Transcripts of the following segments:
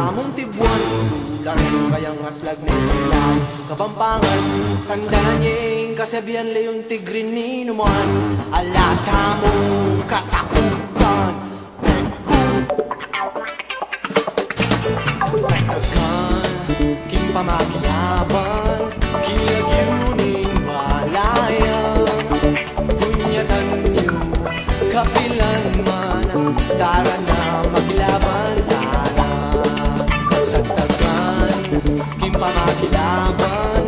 tamong tibuan. Ularin kayang aslag na ilang Kapampangan, tanda niyeng kasabihan leyon tigrin ni Numan. Alata mong katakutan Pagkakan, king pamakilaban, king lagyuning malayan. Bunyatan niyo, kapilan man, tara na makilaban, tara. Pagkakan, king pamakilaban,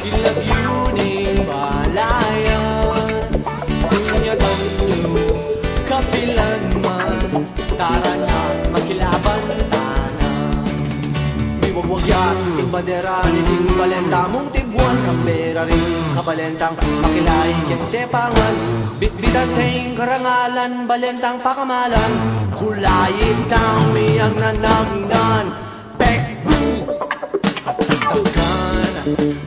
king lagyuning malayan. Bunyatan niyo, kapilan man, tara na makilaban, tara. Wagyan, ting bandera ni ting balenta mong tibuan. Kampera rin kabalentang makilay kente pangan. Bitbitan ting karangalan, balentang pakamalan. Kulayin tang miyang nanangnan. Pekbu katagdagan,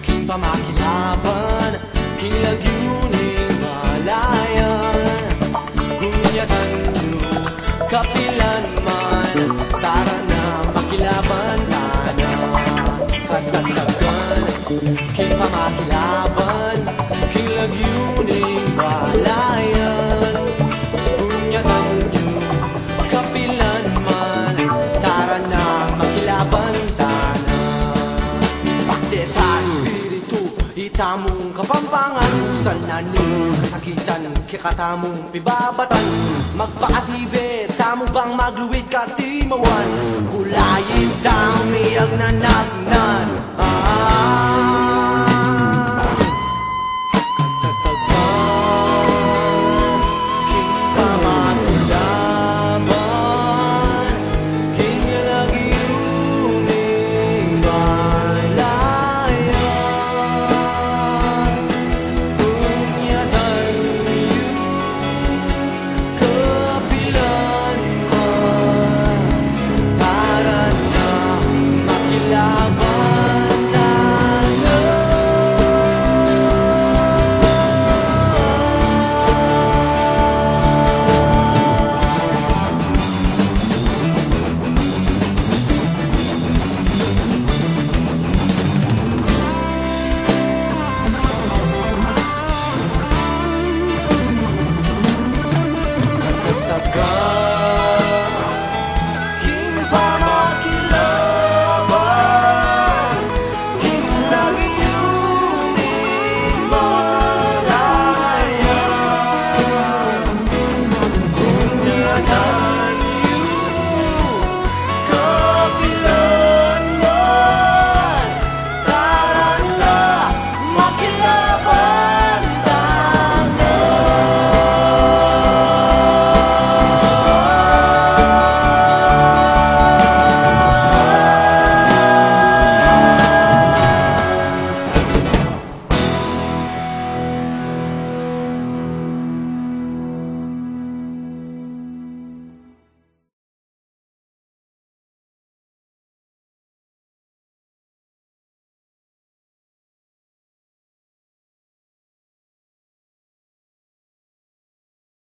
king pamakilaban, king lagyuning malayan. Gunyatan nyo, kapilan man, tara na makilaban. King pamakilaban, king lagyuning malayan. Bunyatan nyo, kapilan man, tara na makilaban, tana. Pakdeta, espiritu, itamong kapampangan. Salnaning kasakitan, kikatamong pibabatan. Magpaatibe, tamo bang magluwid katimawan. Gulayin tang miyag na